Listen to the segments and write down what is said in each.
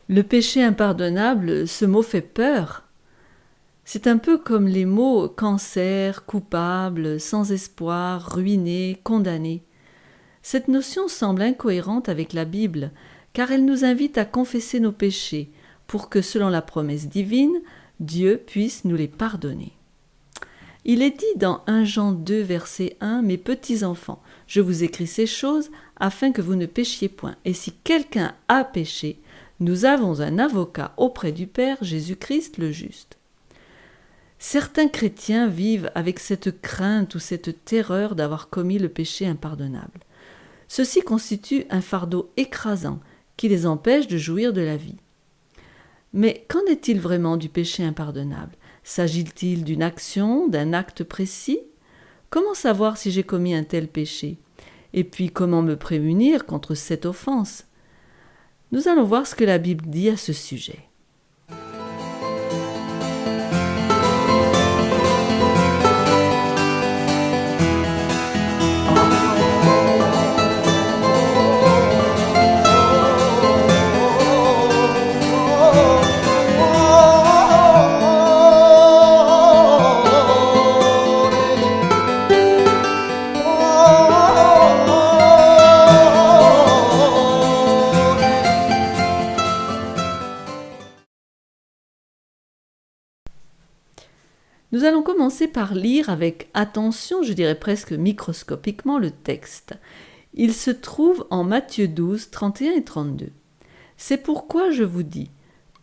Le péché impardonnable, ce mot fait peur. C'est un peu comme les mots cancer, coupable, sans espoir, ruiné, condamné. Cette notion semble incohérente avec la Bible, car elle nous invite à confesser nos péchés, pour que, selon la promesse divine, Dieu puisse nous les pardonner. Il est dit dans 1 Jean 2, verset 1, « Mes petits enfants, je vous écris ces choses afin que vous ne péchiez point. Et si quelqu'un a péché, nous avons un avocat auprès du Père, Jésus-Christ le juste. » Certains chrétiens vivent avec cette crainte ou cette terreur d'avoir commis le péché impardonnable. Ceci constitue un fardeau écrasant qui les empêche de jouir de la vie. Mais qu'en est-il vraiment du péché impardonnable ? S'agit-il d'une action, d'un acte précis ? Comment savoir si j'ai commis un tel péché ? Et puis comment me prémunir contre cette offense ? Nous allons voir ce que la Bible dit à ce sujet. Nous allons commencer par lire avec attention, je dirais presque microscopiquement, le texte. Il se trouve en Matthieu 12, 31 et 32. « C'est pourquoi je vous dis,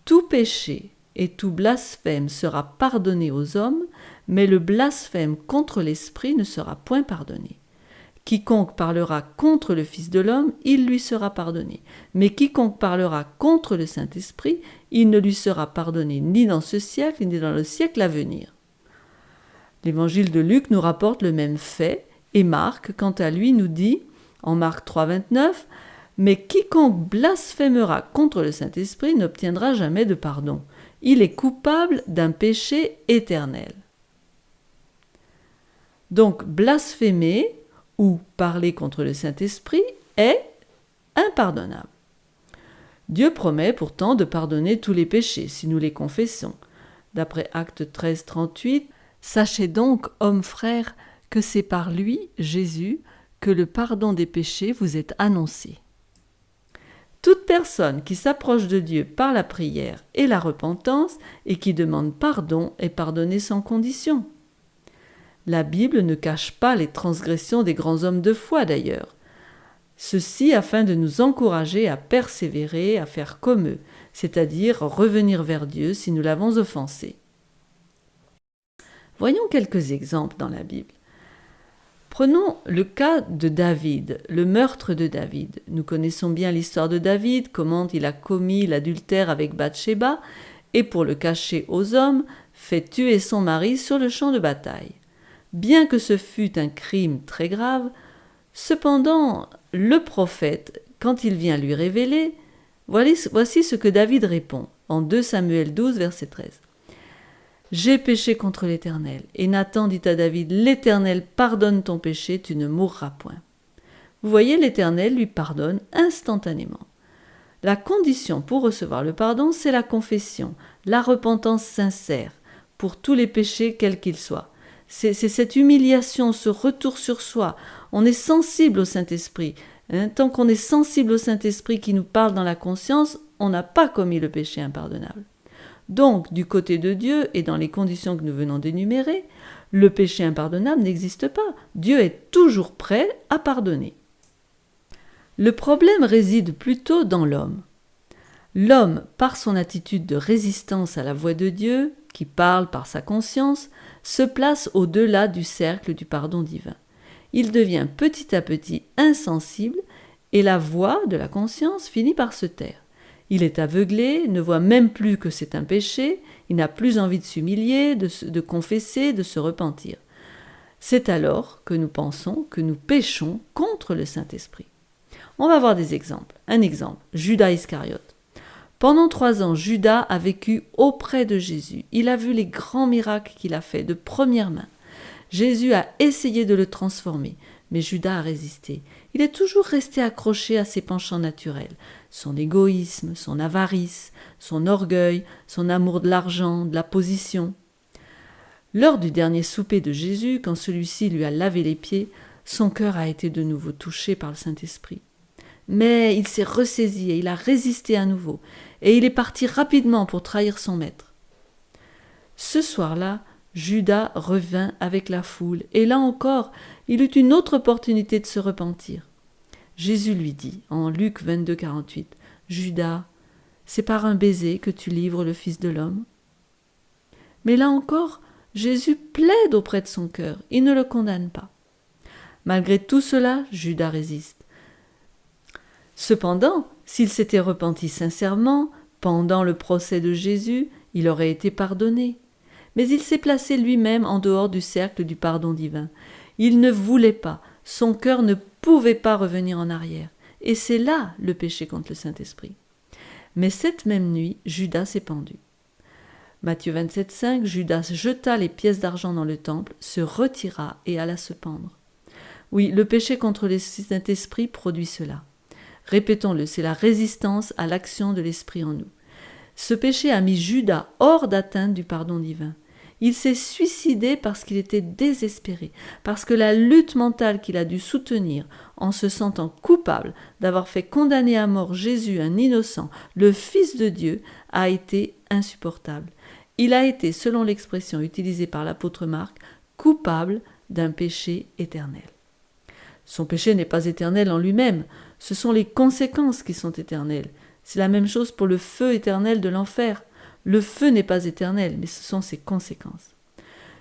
tout péché et tout blasphème sera pardonné aux hommes, mais le blasphème contre l'Esprit ne sera point pardonné. Quiconque parlera contre le Fils de l'homme, il lui sera pardonné. Mais quiconque parlera contre le Saint-Esprit, il ne lui sera pardonné ni dans ce siècle, ni dans le siècle à venir. » L'évangile de Luc nous rapporte le même fait, et Marc, quant à lui, nous dit, en Marc 3, 29, « Mais quiconque blasphémera contre le Saint-Esprit n'obtiendra jamais de pardon. Il est coupable d'un péché éternel. » Donc, blasphémer ou parler contre le Saint-Esprit est impardonnable. Dieu promet pourtant de pardonner tous les péchés si nous les confessons. D'après Actes 13, 38, « Sachez donc, hommes frères, que c'est par lui, Jésus, que le pardon des péchés vous est annoncé. » Toute personne qui s'approche de Dieu par la prière et la repentance et qui demande pardon est pardonnée sans condition. La Bible ne cache pas les transgressions des grands hommes de foi d'ailleurs. Ceci afin de nous encourager à persévérer, à faire comme eux, c'est-à-dire revenir vers Dieu si nous l'avons offensé. Voyons quelques exemples dans la Bible. Prenons le cas de David, le meurtre de David. Nous connaissons bien l'histoire de David, comment il a commis l'adultère avec Bathsheba et pour le cacher aux hommes, fait tuer son mari sur le champ de bataille. Bien que ce fût un crime très grave, cependant, le prophète, quand il vient lui révéler, voici ce que David répond en 2 Samuel 12, verset 13. « J'ai péché contre l'Éternel. Et Nathan dit à David, « L'Éternel pardonne ton péché, tu ne mourras point. » Vous voyez, l'Éternel lui pardonne instantanément. La condition pour recevoir le pardon, c'est la confession, la repentance sincère, pour tous les péchés quels qu'ils soient. C'est cette humiliation, ce retour sur soi. On est sensible au Saint-Esprit. Tant qu'on est sensible au Saint-Esprit qui nous parle dans la conscience, on n'a pas commis le péché impardonnable. Donc, du côté de Dieu et dans les conditions que nous venons d'énumérer, le péché impardonnable n'existe pas. Dieu est toujours prêt à pardonner. Le problème réside plutôt dans l'homme. L'homme, par son attitude de résistance à la voix de Dieu, qui parle par sa conscience, se place au-delà du cercle du pardon divin. Il devient petit à petit insensible et la voix de la conscience finit par se taire. Il est aveuglé, ne voit même plus que c'est un péché, il n'a plus envie de s'humilier, de confesser, de se repentir. C'est alors que nous pensons que nous péchons contre le Saint-Esprit. On va voir des exemples. Un exemple, Judas Iscariote. Pendant 3 ans, Judas a vécu auprès de Jésus. Il a vu les grands miracles qu'il a faits de première main. Jésus a essayé de le transformer, Mais Judas a résisté. Il est toujours resté accroché à ses penchants naturels, son égoïsme, son avarice, son orgueil, son amour de l'argent, de la position. Lors du dernier souper de Jésus, quand celui-ci lui a lavé les pieds, son cœur a été de nouveau touché par le Saint-Esprit. Mais il s'est ressaisi et il a résisté à nouveau, et il est parti rapidement pour trahir son maître. Ce soir-là, Judas revint avec la foule, et là encore, il eut une autre opportunité de se repentir. Jésus lui dit, en Luc 22, 48, « Judas, c'est par un baiser que tu livres le Fils de l'homme ?» Mais là encore, Jésus plaide auprès de son cœur, il ne le condamne pas. Malgré tout cela, Judas résiste. Cependant, s'il s'était repenti sincèrement, pendant le procès de Jésus, il aurait été pardonné. Mais il s'est placé lui-même en dehors du cercle du pardon divin. Il ne voulait pas, son cœur ne pouvait pas revenir en arrière. Et c'est là le péché contre le Saint-Esprit. Mais cette même nuit, Judas s'est pendu. Matthieu 27, 5, Judas jeta les pièces d'argent dans le temple, se retira et alla se pendre. Oui, le péché contre le Saint-Esprit produit cela. Répétons-le, c'est la résistance à l'action de l'Esprit en nous. Ce péché a mis Judas hors d'atteinte du pardon divin. Il s'est suicidé parce qu'il était désespéré, parce que la lutte mentale qu'il a dû soutenir en se sentant coupable d'avoir fait condamner à mort Jésus, un innocent, le Fils de Dieu, a été insupportable. Il a été, selon l'expression utilisée par l'apôtre Marc, coupable d'un péché éternel. Son péché n'est pas éternel en lui-même, ce sont les conséquences qui sont éternelles. C'est la même chose pour le feu éternel de l'enfer. Le feu n'est pas éternel, mais ce sont ses conséquences.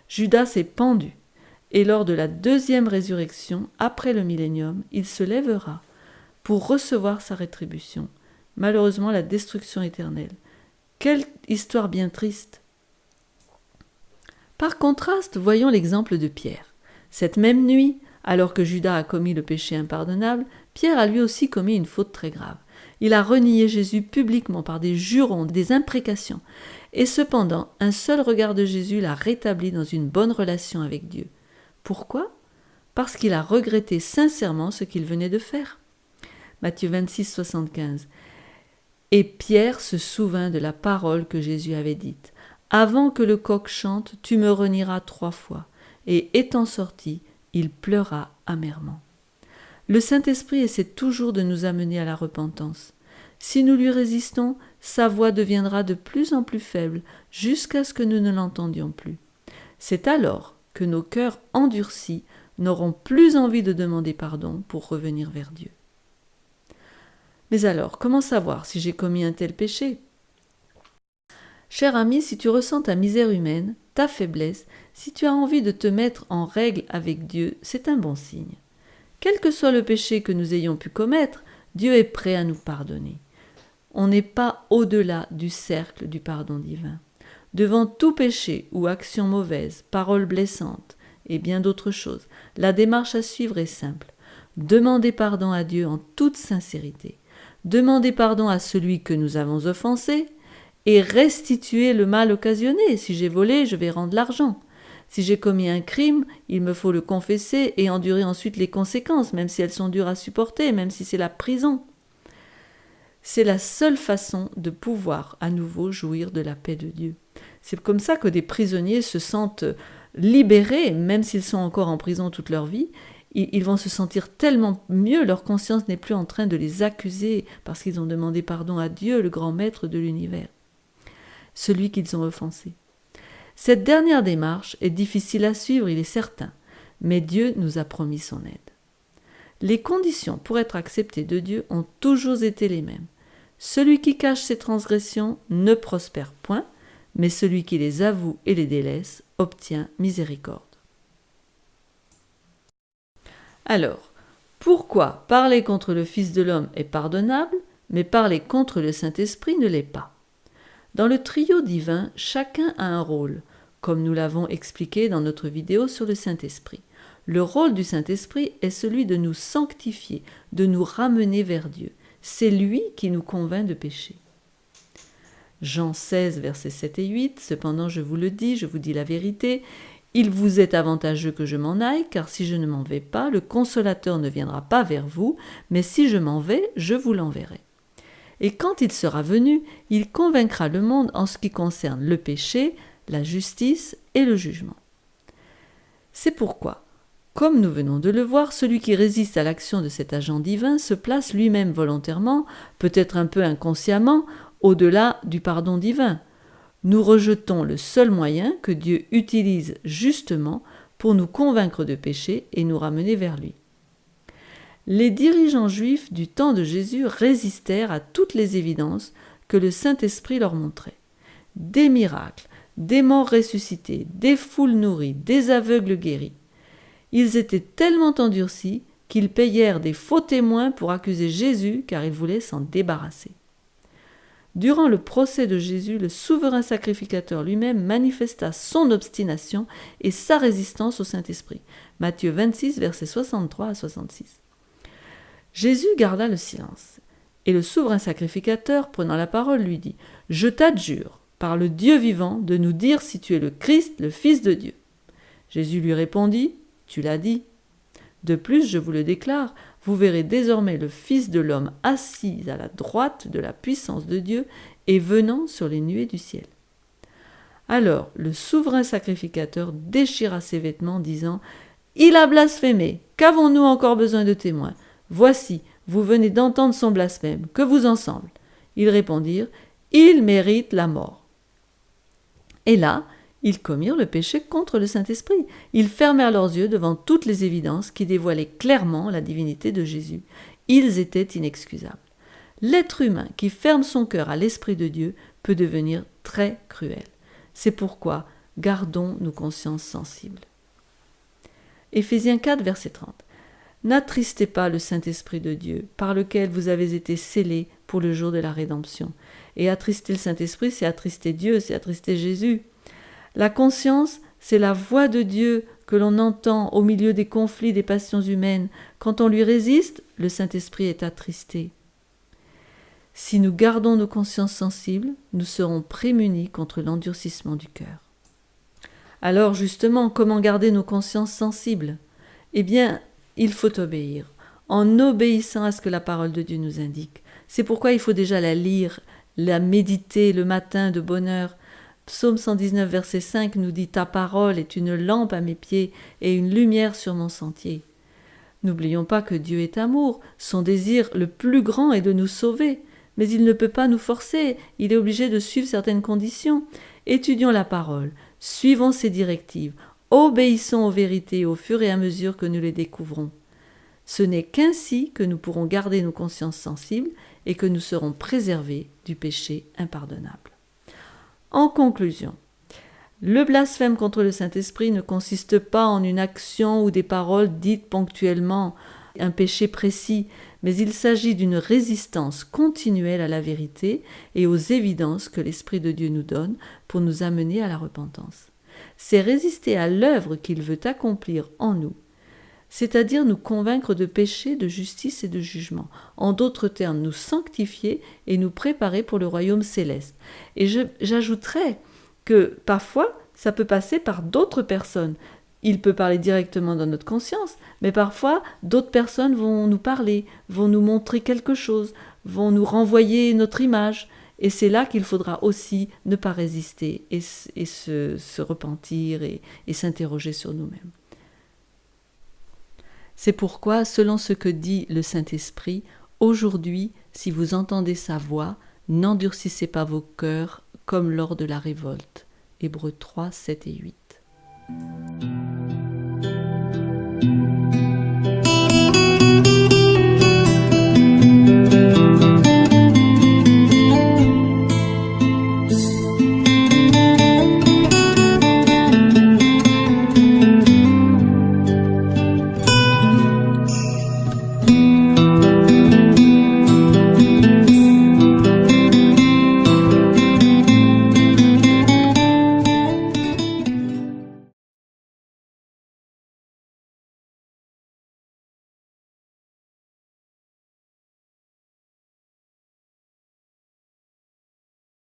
Judas s'est pendu, et lors de la deuxième résurrection, après le millénium, il se lèvera pour recevoir sa rétribution. Malheureusement, la destruction éternelle. Quelle histoire bien triste! Par contraste, voyons l'exemple de Pierre. Cette même nuit, alors que Judas a commis le péché impardonnable, Pierre a lui aussi commis une faute très grave. Il a renié Jésus publiquement par des jurons, des imprécations. Et cependant, un seul regard de Jésus l'a rétabli dans une bonne relation avec Dieu. Pourquoi ? Parce qu'il a regretté sincèrement ce qu'il venait de faire. Matthieu 26, 75. Et Pierre se souvint de la parole que Jésus avait dite. « Avant que le coq chante, tu me renieras 3 fois. » Et étant sorti, il pleura amèrement. Le Saint-Esprit essaie toujours de nous amener à la repentance. Si nous lui résistons, sa voix deviendra de plus en plus faible jusqu'à ce que nous ne l'entendions plus. C'est alors que nos cœurs endurcis n'auront plus envie de demander pardon pour revenir vers Dieu. Mais alors, comment savoir si j'ai commis un tel péché ? Cher ami, si tu ressens ta misère humaine, ta faiblesse, si tu as envie de te mettre en règle avec Dieu, c'est un bon signe. Quel que soit le péché que nous ayons pu commettre, Dieu est prêt à nous pardonner. On n'est pas au-delà du cercle du pardon divin. Devant tout péché ou action mauvaise, parole blessante et bien d'autres choses, la démarche à suivre est simple. Demandez pardon à Dieu en toute sincérité. Demandez pardon à celui que nous avons offensé et restituez le mal occasionné. Si j'ai volé, je vais rendre l'argent. Si j'ai commis un crime, il me faut le confesser et endurer ensuite les conséquences, même si elles sont dures à supporter, même si c'est la prison. C'est la seule façon de pouvoir à nouveau jouir de la paix de Dieu. C'est comme ça que des prisonniers se sentent libérés, même s'ils sont encore en prison toute leur vie. Ils vont se sentir tellement mieux, leur conscience n'est plus en train de les accuser parce qu'ils ont demandé pardon à Dieu, le grand maître de l'univers, celui qu'ils ont offensé. Cette dernière démarche est difficile à suivre, il est certain, mais Dieu nous a promis son aide. Les conditions pour être accepté de Dieu ont toujours été les mêmes. Celui qui cache ses transgressions ne prospère point, mais celui qui les avoue et les délaisse obtient miséricorde. Alors, pourquoi parler contre le Fils de l'homme est pardonnable, mais parler contre le Saint-Esprit ne l'est pas ? Dans le trio divin, chacun a un rôle, comme nous l'avons expliqué dans notre vidéo sur le Saint-Esprit. Le rôle du Saint-Esprit est celui de nous sanctifier, de nous ramener vers Dieu. C'est lui qui nous convainc de pécher. Jean 16, versets 7 et 8, « Cependant je vous le dis, je vous dis la vérité, Il vous est avantageux que je m'en aille, car si je ne m'en vais pas, le consolateur ne viendra pas vers vous, mais si je m'en vais, je vous l'enverrai. Et quand il sera venu, il convaincra le monde en ce qui concerne le péché, la justice et le jugement. C'est pourquoi, comme nous venons de le voir, celui qui résiste à l'action de cet agent divin se place lui-même volontairement, peut-être un peu inconsciemment, au-delà du pardon divin. Nous rejetons le seul moyen que Dieu utilise justement pour nous convaincre de péché et nous ramener vers lui. Les dirigeants juifs du temps de Jésus résistèrent à toutes les évidences que le Saint-Esprit leur montrait. Des miracles, des morts ressuscités, des foules nourries, des aveugles guéris. Ils étaient tellement endurcis qu'ils payèrent des faux témoins pour accuser Jésus car ils voulaient s'en débarrasser. Durant le procès de Jésus, le souverain sacrificateur lui-même manifesta son obstination et sa résistance au Saint-Esprit. Matthieu 26, versets 63 à 66. Jésus garda le silence, et le souverain sacrificateur, prenant la parole, lui dit « Je t'adjure, par le Dieu vivant, de nous dire si tu es le Christ, le Fils de Dieu. » Jésus lui répondit « Tu l'as dit. De plus, je vous le déclare, vous verrez désormais le Fils de l'homme assis à la droite de la puissance de Dieu et venant sur les nuées du ciel. » Alors le souverain sacrificateur déchira ses vêtements, disant « Il a blasphémé, qu'avons-nous encore besoin de témoins ? Voici, vous venez d'entendre son blasphème, que vous en semble ?» Ils répondirent « Il mérite la mort. » Et là, ils commirent le péché contre le Saint-Esprit. Ils fermèrent leurs yeux devant toutes les évidences qui dévoilaient clairement la divinité de Jésus. Ils étaient inexcusables. L'être humain qui ferme son cœur à l'Esprit de Dieu peut devenir très cruel. C'est pourquoi gardons nos consciences sensibles. Éphésiens 4, verset 30. N'attristez pas le Saint-Esprit de Dieu, par lequel vous avez été scellés pour le jour de la rédemption. Et attrister le Saint-Esprit, c'est attrister Dieu, c'est attrister Jésus. La conscience, c'est la voix de Dieu que l'on entend au milieu des conflits des passions humaines. Quand on lui résiste, le Saint-Esprit est attristé. Si nous gardons nos consciences sensibles, nous serons prémunis contre l'endurcissement du cœur. Alors justement, comment garder nos consciences sensibles ? Eh bien, il faut obéir, en obéissant à ce que la parole de Dieu nous indique. C'est pourquoi il faut déjà la lire, la méditer le matin de bonne heure. Psaume 119, verset 5 nous dit « Ta parole est une lampe à mes pieds et une lumière sur mon sentier. » N'oublions pas que Dieu est amour, son désir le plus grand est de nous sauver, mais il ne peut pas nous forcer, il est obligé de suivre certaines conditions. Étudions la parole, suivons ses directives, obéissons aux vérités au fur et à mesure que nous les découvrons. Ce n'est qu'ainsi que nous pourrons garder nos consciences sensibles et que nous serons préservés du péché impardonnable. En conclusion, le blasphème contre le Saint-Esprit ne consiste pas en une action ou des paroles dites ponctuellement, un péché précis, mais il s'agit d'une résistance continuelle à la vérité et aux évidences que l'Esprit de Dieu nous donne pour nous amener à la repentance. C'est résister à l'œuvre qu'il veut accomplir en nous, c'est-à-dire nous convaincre de péché, de justice et de jugement. En d'autres termes, nous sanctifier et nous préparer pour le royaume céleste. Et j'ajouterais que parfois, ça peut passer par d'autres personnes. Il peut parler directement dans notre conscience, mais parfois, d'autres personnes vont nous parler, vont nous montrer quelque chose, vont nous renvoyer notre image. Et c'est là qu'il faudra aussi ne pas résister et se repentir et s'interroger sur nous-mêmes. C'est pourquoi, selon ce que dit le Saint-Esprit, aujourd'hui, si vous entendez sa voix, n'endurcissez pas vos cœurs comme lors de la révolte. Hébreux 3, 7 et 8.